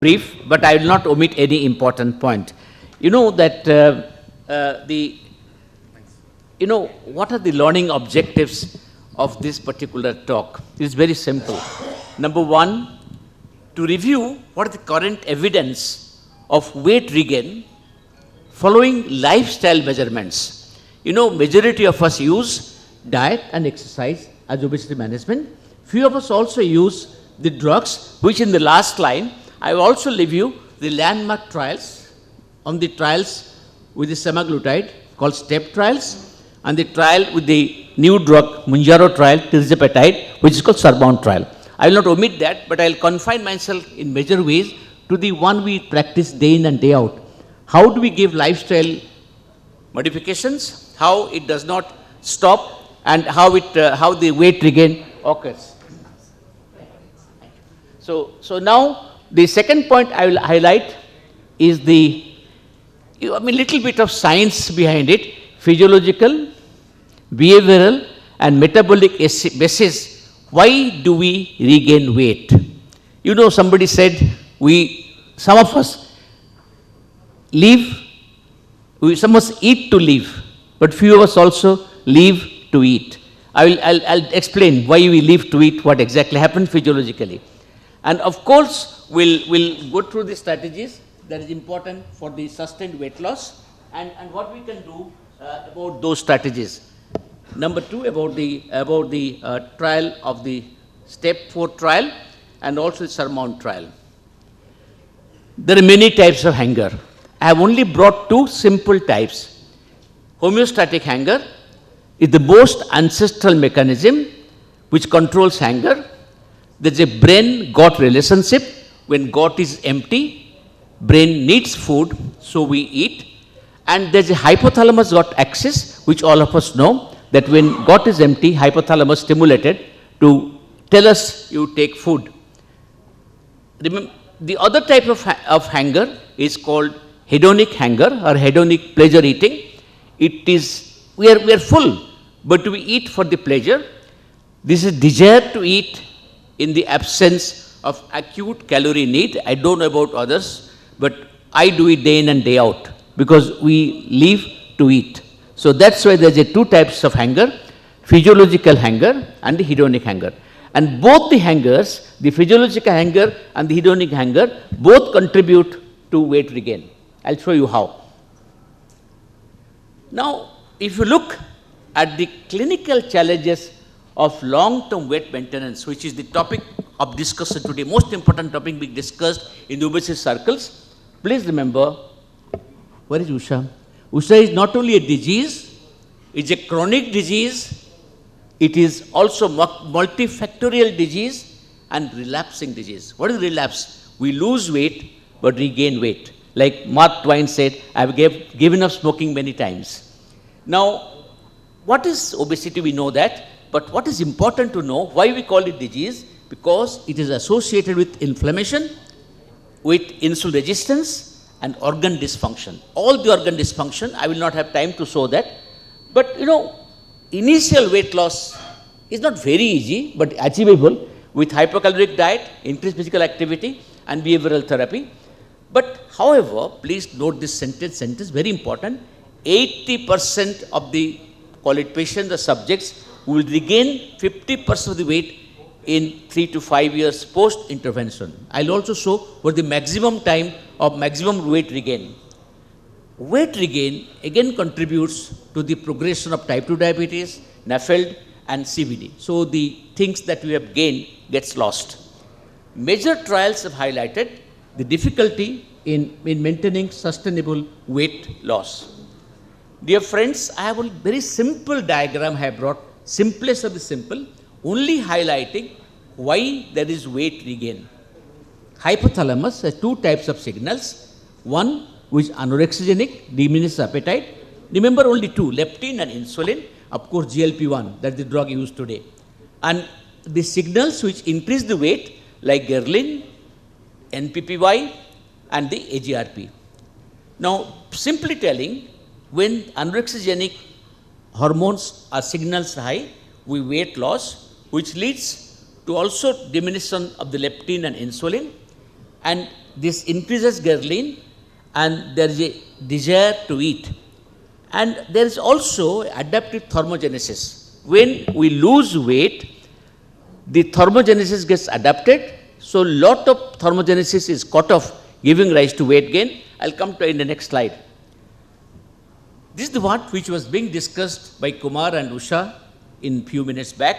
brief, but I will not omit any important point. You know that what are the learning objectives of this particular talk? It is very simple. Number one, to review what is the current evidence of weight regain following lifestyle measurements. You know, majority of us use diet and exercise as obesity management. Few of us also use the drugs, which in the last line, I will also review the landmark trials on the trials with the semaglutide called STEP trials and the trial with the new drug Mounjaro trial, tirzepatide, which is called Rebound trial. I will not omit that, but I will confine myself in major ways to the one we practice day in and day out. How do we give lifestyle modifications, how it does not stop, and how the weight regain occurs. So now, the second point I will highlight is little bit of science behind it, physiological, behavioral and metabolic basis. Why do we regain weight? You know, somebody said some of us some of us eat to live, but few of us also live to eat. I'll explain why we live to eat, what exactly happens physiologically. And of course, we'll go through the strategies that is important for the sustained weight loss and what we can do about those strategies. Number two, about the trial of the step 4 trial and also the Rebound trial. There are many types of hunger. I have only brought two simple types. Homeostatic hunger is the most ancestral mechanism which controls hunger. There is a brain-gut relationship. When gut is empty, brain needs food, so we eat. And there is a hypothalamus-gut axis, which all of us know, that when gut is empty, hypothalamus stimulated to tell us you take food. Remember, the other type of hunger is called hedonic hunger or hedonic pleasure eating. It is, we are full, but we eat for the pleasure. This is desire to eat in the absence of acute calorie need. I don't know about others, but I do it day in and day out because we live to eat. So that's why there's two types of hunger, physiological hunger and the hedonic hunger. And both the hungers, the physiological hunger and the hedonic hunger, both contribute to weight regain. I'll show you how. Now, if you look at the clinical challenges of long-term weight maintenance, which is the topic of discussion today, most important topic being discussed in the obesity circles. Please remember, where is Usha? Usha is not only a disease, it's a chronic disease, it is also multifactorial disease and relapsing disease. What is relapse? We lose weight but regain weight. Like Mark Twain said, I've given up smoking many times. Now, what is obesity? We know that. But what is important to know, why we call it disease? Because it is associated with inflammation, with insulin resistance and organ dysfunction. All the organ dysfunction, I will not have time to show that. But you know, initial weight loss is not very easy, but achievable with hypocaloric diet, increased physical activity and behavioral therapy. But however, please note this sentence, very important, 80% of the patients, the subjects, will regain 50% of the weight in 3 to 5 years post-intervention. I'll also show what the maximum time of maximum weight regain. Weight regain again contributes to the progression of type 2 diabetes, NAFLD and CVD. So the things that we have gained gets lost. Major trials have highlighted the difficulty in maintaining sustainable weight loss. Dear friends, I have a very simple diagram I have brought, simplest of the simple, only highlighting why there is weight regain. Hypothalamus has two types of signals. One which is anorexigenic, diminished appetite. Remember only two, leptin and insulin. Of course, GLP-1, that's the drug used today. And the signals which increase the weight like ghrelin, NPPY and the AGRP. Now, simply telling, when anorexigenic hormones are signals high, we weight loss, which leads to also diminution of the leptin and insulin. And this increases ghrelin and there is a desire to eat. And there is also adaptive thermogenesis. When we lose weight, the thermogenesis gets adapted. So lot of thermogenesis is cut off, giving rise to weight gain. I'll come to it in the next slide. This is the one which was being discussed by Kumar and Usha in few minutes back.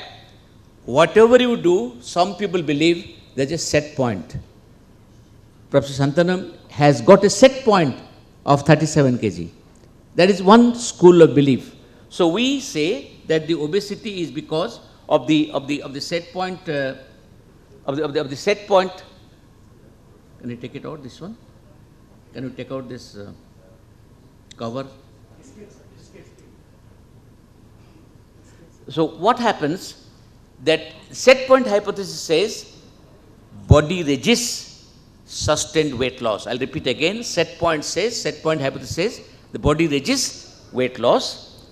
Whatever you do, some people believe there's a set point. Professor Santanam has got a set point of 37 kg. That is one school of belief. So we say that the obesity is because of the set point of the set point. Can you take it out, this one? Can you take out this cover? So what happens, that set point hypothesis says body resists sustained weight loss. I'll repeat again, set point hypothesis says the body resists weight loss.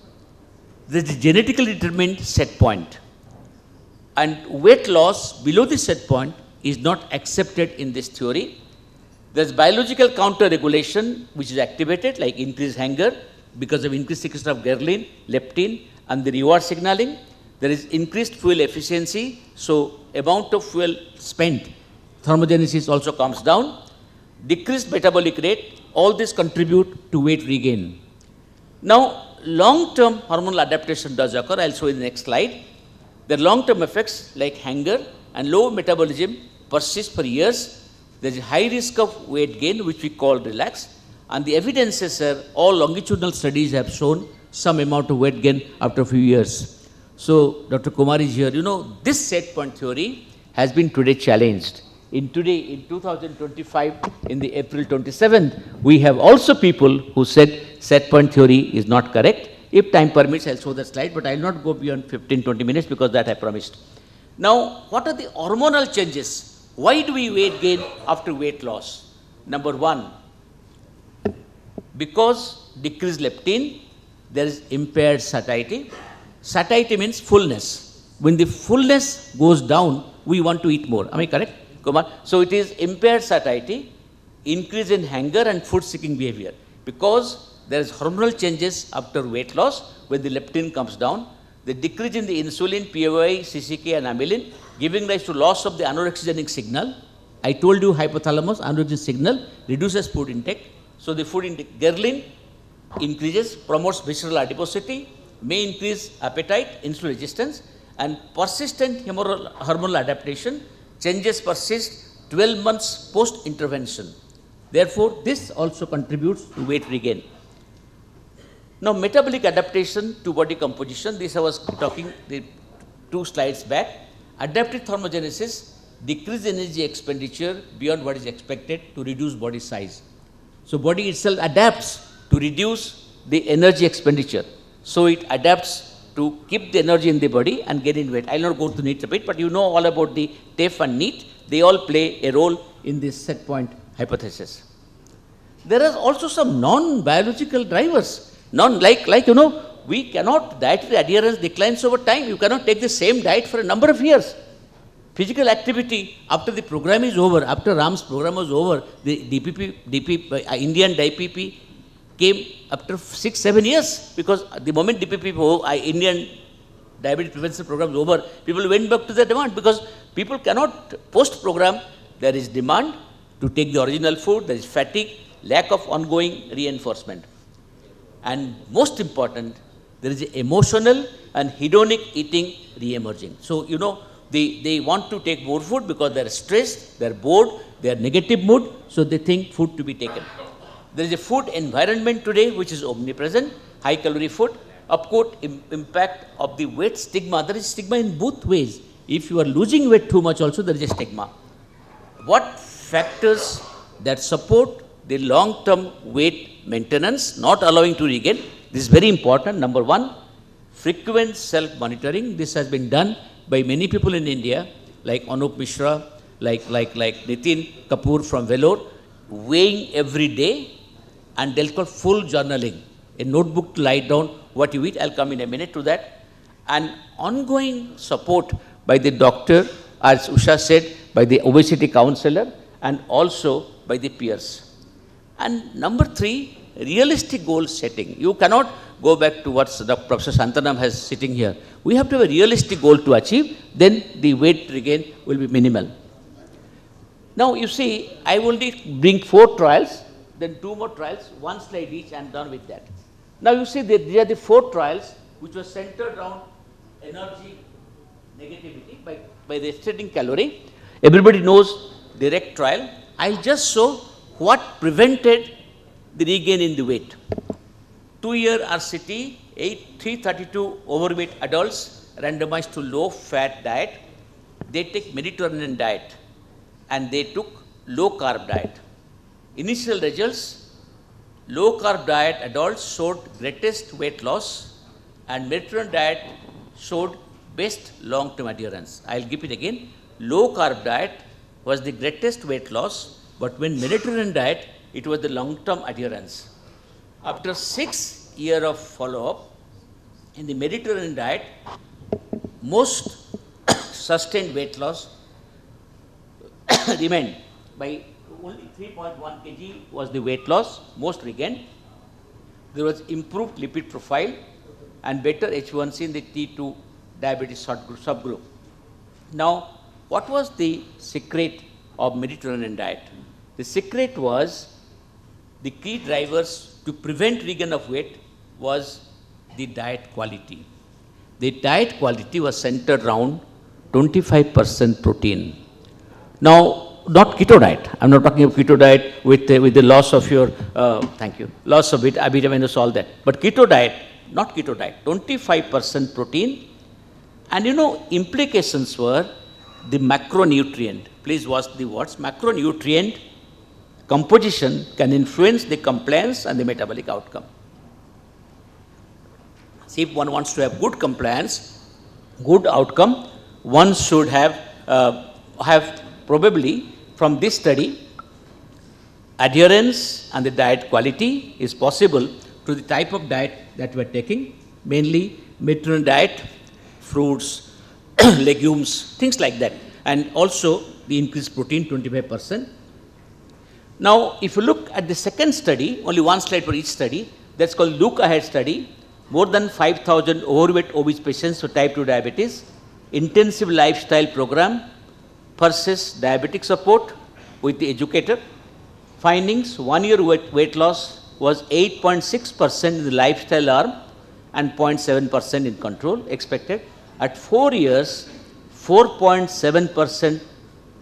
There is a genetically determined set point. And weight loss below the set point is not accepted in this theory. There is biological counter-regulation which is activated, like increased hunger because of increased secretion of ghrelin, leptin, and the reward signaling. There is increased fuel efficiency, so amount of fuel spent, thermogenesis also comes down. Decreased metabolic rate, all this contribute to weight regain. Now, long-term hormonal adaptation does occur. I'll show you in the next slide. The long-term effects like hunger and low metabolism persist for years. There is a high risk of weight gain, which we call relapse. And the evidences are, all longitudinal studies have shown some amount of weight gain after a few years. So, Dr. Kumar is here. You know, this set point theory has been today challenged. In 2025, in the April 27th, we have also people who said set point theory is not correct. If time permits, I'll show the slide, but I'll not go beyond 15-20 minutes because that I promised. Now, what are the hormonal changes? Why do we weight gain after weight loss? Number one, because decreased leptin, there is impaired satiety. Satiety means fullness. When the fullness goes down, we want to eat more. Am I correct, Kumar? So it is impaired satiety, increase in hunger and food-seeking behavior. Because there is hormonal changes after weight loss, when the leptin comes down, the decrease in the insulin, POI, CCK and amylin, giving rise to loss of the anorexigenic signal. I told you hypothalamus, anorexigenic signal, reduces food intake. So the food intake, ghrelin increases, promotes visceral adiposity, may increase appetite, insulin resistance, and persistent hormonal adaptation. Changes persist 12 months post-intervention. Therefore, this also contributes to weight regain. Now, metabolic adaptation to body composition, this I was talking the 2 slides back. Adaptive thermogenesis, decrease energy expenditure beyond what is expected to reduce body size. So, body itself adapts to reduce the energy expenditure. So, it adapts to keep the energy in the body and gain in weight. I will not go to NEAT a bit, but you know all about the TEF and NEAT. They all play a role in this set point hypothesis. There are also some non-biological drivers. We cannot, dietary adherence declines over time. You cannot take the same diet for a number of years. Physical activity, after the program is over, after Ram's program was over, the Indian DPP came after 6-7 years, because the moment Indian diabetes prevention program was over, people went back to their demand, because people cannot post-program, there is demand to take the original food, there is fatigue, lack of ongoing reinforcement. And most important, there is emotional and hedonic eating re-emerging. So, you know, they want to take more food because they are stressed, they are bored, they are negative mood, so they think food to be taken. There is a food environment today which is omnipresent, high calorie food. Of course, impact of the weight stigma, there is stigma in both ways. If you are losing weight too much also, there is a stigma. What factors that support the long-term weight maintenance, not allowing to regain? This is very important. Number one, frequent self-monitoring. This has been done by many people in India, like Anup Mishra, like Nitin Kapoor from Vellore, weighing every day, and they'll call full journaling, a notebook to write down what you eat. I'll come in a minute to that. And ongoing support by the doctor, as Usha said, by the obesity counselor, and also by the peers. And number 3, realistic goal setting. You cannot go back to what Professor Santanam has sitting here. We have to have a realistic goal to achieve, then the weight regain will be minimal. Now you see, I will bring 4 trials, then 2 more trials, 1 slide each, and done with that. Now you see that these are the 4 trials which were centered around energy negativity by the extending calorie. Everybody knows the REC trial. I'll just show what prevented the regain in the weight. 2-year RCT, 332 overweight adults randomized to low fat diet. They take Mediterranean diet and they took low carb diet. Initial results, low carb diet adults showed greatest weight loss and Mediterranean diet showed best long-term adherence. I'll give it again. Low carb diet was the greatest weight loss, but when Mediterranean diet, it was the long-term adherence. After 6 years of follow-up, in the Mediterranean diet, most sustained weight loss remained by only 3.1 kg was the weight loss, most regained. There was improved lipid profile and better H1C in the T2 diabetes subgroup. Now, what was the secret of Mediterranean diet? The secret was the key drivers to prevent regain of weight was the diet quality. The diet quality was centered around 25% protein. Now, not keto diet. I'm not talking of keto diet with the loss of your, loss of vitamins, all that. But keto diet, not keto diet, 25% protein. And you know, implications were the macronutrient. Please watch the words. Macronutrient composition can influence the compliance and the metabolic outcome. See, if one wants to have good compliance, good outcome, one should have probably from this study, adherence and the diet quality is possible to the type of diet that we are taking, mainly Mediterranean diet, fruits, legumes, things like that, and also the increased protein 25%. Now, if you look at the second study, only 1 slide for each study, that's called Look Ahead study, more than 5,000 overweight obese patients with type 2 diabetes, intensive lifestyle program versus diabetic support with the educator. Findings, 1 year weight loss was 8.6% in the lifestyle arm and 0.7% in control expected. At 4 years, 4.7%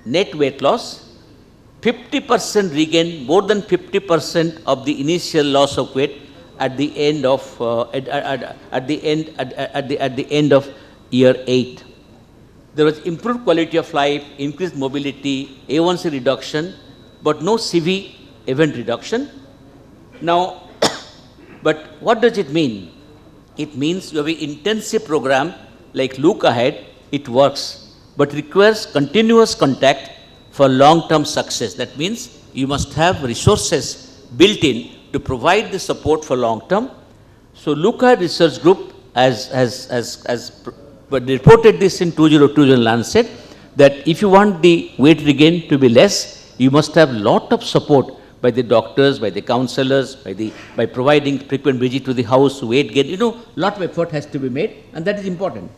net weight loss, 50% regain, more than 50% of the initial loss of weight at the end of at the end of year 8. There was improved quality of life, increased mobility, A1C reduction, but no CV event reduction. Now, but what does it mean? It means you have an intensive program like Look Ahead, it works, but requires continuous contact for long-term success. That means you must have resources built in to provide the support for long-term. So Look Ahead Research Group but reported this in 2020 Lancet that if you want the weight regain to be less, you must have lot of support by the doctors, by the counselors, by providing frequent visit to the house, weight gain. You know, lot of effort has to be made, and that is important.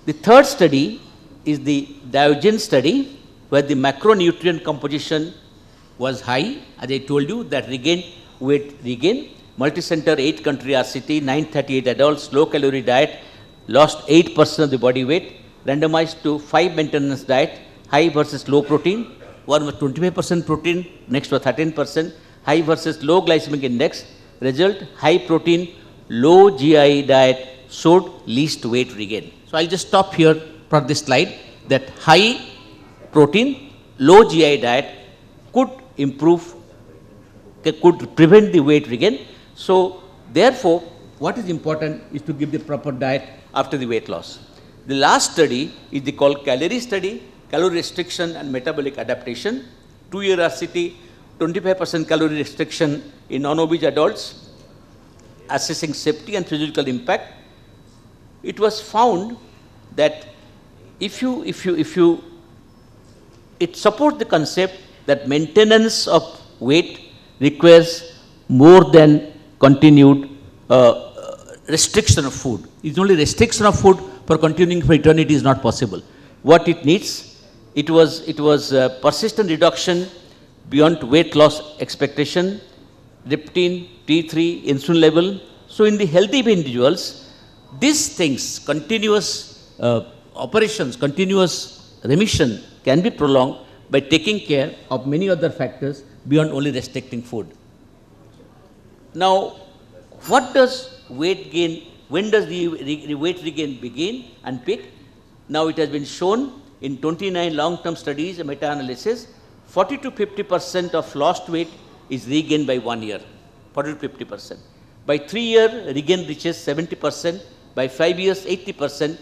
The third study is the Diogenes study, where the macronutrient composition was high, as I told you, that weight regain, multicenter 8 country RCT, 938 adults, low calorie diet, lost 8% of the body weight, randomized to 5 maintenance diet, high versus low protein, one was 25% protein, next was 13%, high versus low glycemic index, result high protein, low GI diet showed least weight regain. So I'll just stop here for this slide, that high protein, low GI diet could improve, could prevent the weight regain. So therefore, what is important is to give the proper diet after the weight loss. The last study is the called calorie study, calorie restriction and metabolic adaptation. 2-year RCT, 25% calorie restriction in non-obese adults, assessing safety and physiological impact. It was found that it supports the concept that maintenance of weight requires more than continued restriction of food. It's only restriction of food for continuing for eternity is not possible. What it needs, it was persistent reduction beyond weight loss expectation, leptin, T3, insulin level. So in the healthy individuals, these things, continuous operations, continuous remission can be prolonged by taking care of many other factors beyond only restricting food. Now, what does weight gain, when does the weight regain begin and peak? Now it has been shown in 29 long-term studies, a meta-analysis, 40 to 50% of lost weight is regained by 1 year, 40 to 50%. By 3 years, regain reaches 70%, by 5 years, 80%,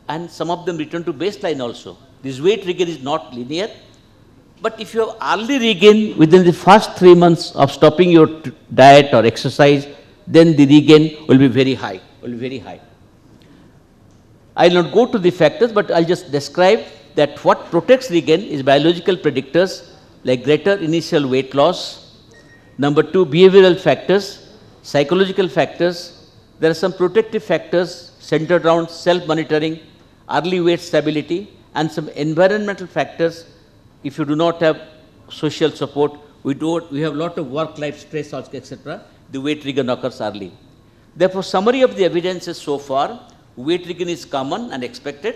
and some of them return to baseline also. This weight regain is not linear, but if you have early regain within the first 3 months of stopping your diet or exercise, then the regain will be very high, I will not go to the factors, but I will just describe that what protects regain is biological predictors like greater initial weight loss. Number 2, behavioral factors, psychological factors. There are some protective factors centered around self-monitoring, early weight stability, and some environmental factors. If you do not have social support, we have a lot of work-life stress, etc., the weight regain occurs early. Therefore, summary of the evidences so far, weight regain is common and expected.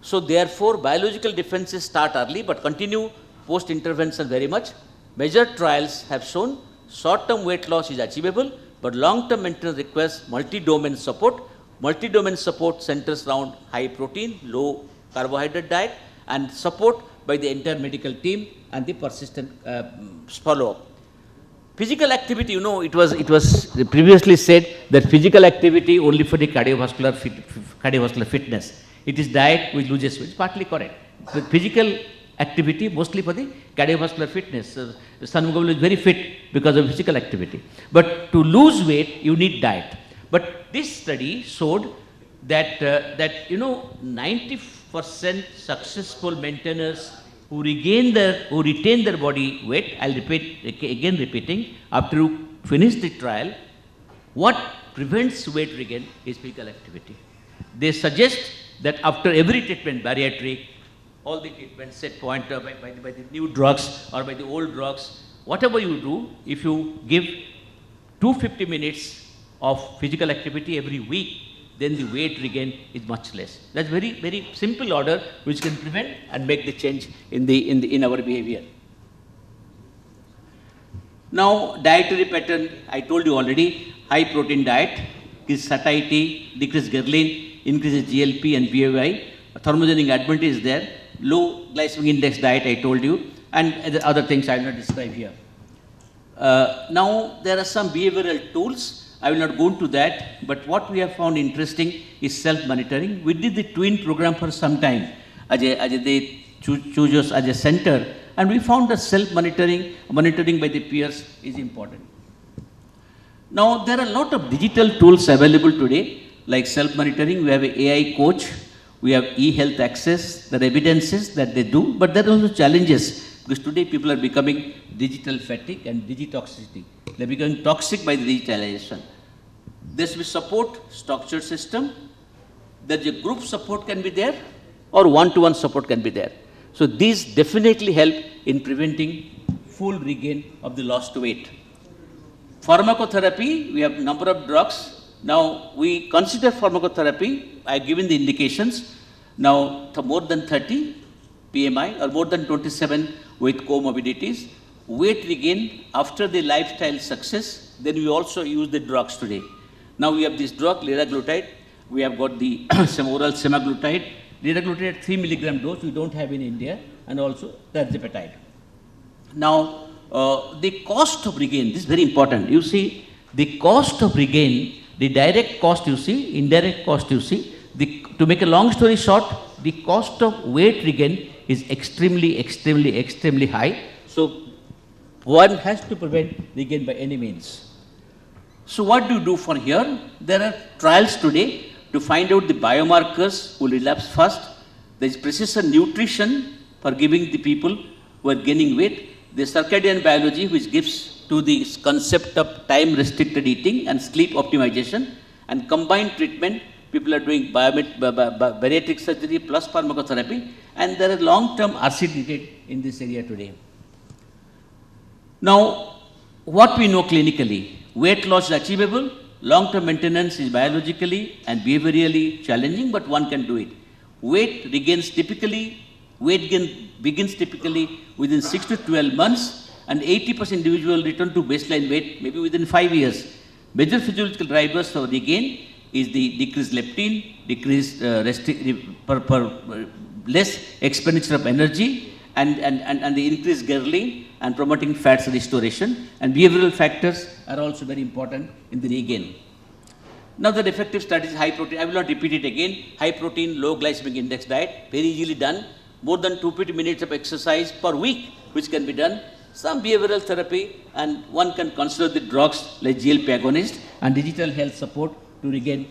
So therefore, biological defenses start early but continue post-intervention very much. Major trials have shown short-term weight loss is achievable, but long-term maintenance requires multi-domain support. Multi-domain support centers around high protein, low carbohydrate diet, and support by the entire medical team and the persistent follow-up. Physical activity, it was previously said that physical activity only for the cardiovascular fitness. It is diet which loses weight. It's partly correct. The physical activity mostly for the cardiovascular fitness. Sanmugam is very fit because of physical activity. But to lose weight, you need diet. But this study showed that 90% successful maintainers who retain their body weight, I'll repeating, after you finish the trial, what prevents weight regain is physical activity. They suggest that after every treatment, bariatric, all the treatments set point by the new drugs or by the old drugs, whatever you do, if you give 250 minutes of physical activity every week, then the weight regain is much less. That's very, very simple order which can prevent and make the change in our behavior. Now, dietary pattern, I told you already, high protein diet, is satiety, decrease ghrelin, increases GLP and BMI, thermogenic advantage is there, low glycemic index diet I told you, and other things I will not describe here. Now, there are some behavioral tools. I will not go into that, but what we have found interesting is self-monitoring. We did the twin program for some time. They choose us as a center, and we found that self-monitoring by the peers is important. Now, there are a lot of digital tools available today, like self-monitoring. We have an AI coach, we have e-health access, there are evidences that they do, but there are also challenges, because today people are becoming digital fatigue and digitoxicity. They are becoming toxic by the digitalization. There should be support, structured system, that the group support can be there, or one-to-one support can be there. So these definitely help in preventing full regain of the lost weight. Pharmacotherapy, we have number of drugs. Now we consider pharmacotherapy, I have given the indications. Now more than 30 PMI or more than 27 with comorbidities. Weight regain after the lifestyle success, then we also use the drugs today. Now we have this drug, liraglutide. We have got the oral semaglutide. Liraglutide at 3 milligram dose, we don't have in India, and also tirzepatide. Now, the cost of regain, this is very important. You see, the cost of regain, the direct cost you see, indirect cost you see. To make a long story short, the cost of weight regain is extremely high. So, one has to prevent regain by any means. So, what do you do for here? There are trials today to find out the biomarkers who relapse first. There is precision nutrition for giving the people who are gaining weight. The circadian biology, which gives to the concept of time-restricted eating and sleep optimization, and combined treatment. People are doing bariatric surgery plus pharmacotherapy, and there are long-term RC needed in this area today. Now, what we know clinically, weight loss is achievable, long-term maintenance is biologically and behaviorally challenging, but one can do it. Weight gain begins typically within 6 to 12 months, and 80% individual return to baseline weight maybe within 5 years. Major physiological drivers for regain is the decreased leptin, decreased less expenditure of energy, and the increased ghrelin, and promoting fats restoration. And behavioral factors are also very important in the regain. Now, the effective strategy is high protein. I will not repeat it again. High protein, low glycemic index diet, very easily done. More than 250 minutes of exercise per week, which can be done. Some behavioral therapy, and one can consider the drugs like GLP agonist and digital health support to regain,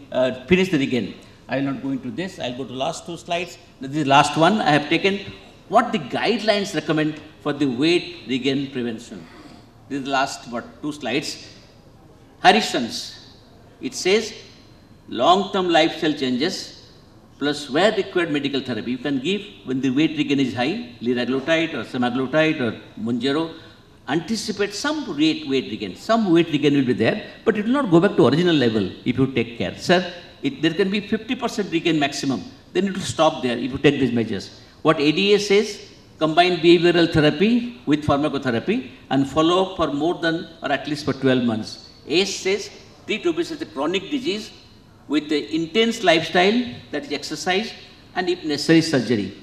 finish the regain. I will not go into this. I will go to last 2 slides. This is the last one. I have taken what the guidelines recommend for the weight regain prevention. This is the last 2 slides. Harrison's. It says long-term lifestyle changes plus where required medical therapy. You can give when the weight regain is high, liraglutide or semaglutide or Monjaro. Anticipate some weight regain. Some weight regain will be there, but it will not go back to original level if you take care. Sir, there can be 50% regain maximum. Then it will stop there if you take these measures. What ADA says, combine behavioral therapy with pharmacotherapy and follow up for more than or at least for 12 months. ACE says, treat obesity as a chronic disease with the intense lifestyle, that is exercise, and if necessary surgery.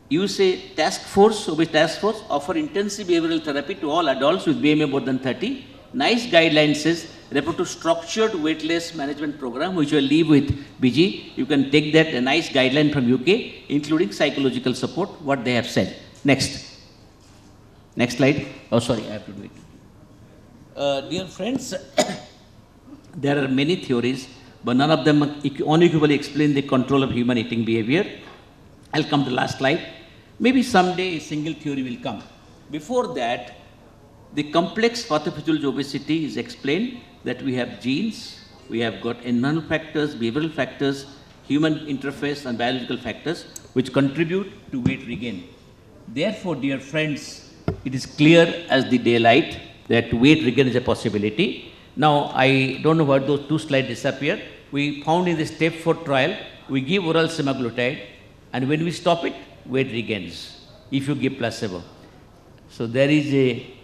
Use a task force, offer intensive behavioral therapy to all adults with BMI more than 30. Nice guidelines says, refer to structured weightless management program, which will leave with BG. You can take that, a nice guideline from UK, including psychological support, what they have said. Next. Next slide. Oh, sorry, I have to do it. Dear friends, there are many theories, but none of them unequivocally explain the control of human eating behavior. I'll come to the last slide. Maybe someday a single theory will come. Before that, the complex pathophysiology of obesity is explained that we have genes, we have got environmental factors, behavioral factors, human interface and biological factors which contribute to weight regain. Therefore, dear friends, it is clear as the daylight that weight regain is a possibility. Now, I don't know why those 2 slides disappear. We found in the step 4 trial, we give oral semaglutide, and when we stop it, weight regains if you give placebo. So there is a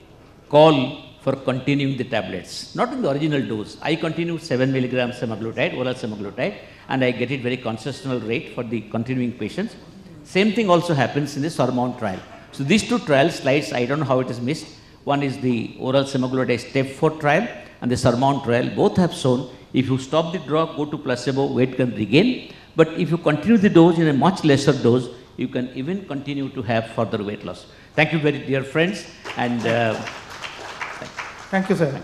call for continuing the tablets, not in the original dose. I continue 7 milligrams semaglutide, oral semaglutide, and I get it very concessional rate for the continuing patients. Same thing also happens in the Surmount trial. So these 2 trial slides, I don't know how it is missed. One is the oral semaglutide step 4 trial and the Surmount trial. Both have shown if you stop the drug, go to placebo, weight can regain. But if you continue the dose in a much lesser dose, you can even continue to have further weight loss. Thank you very dear friends, and thank you, sir.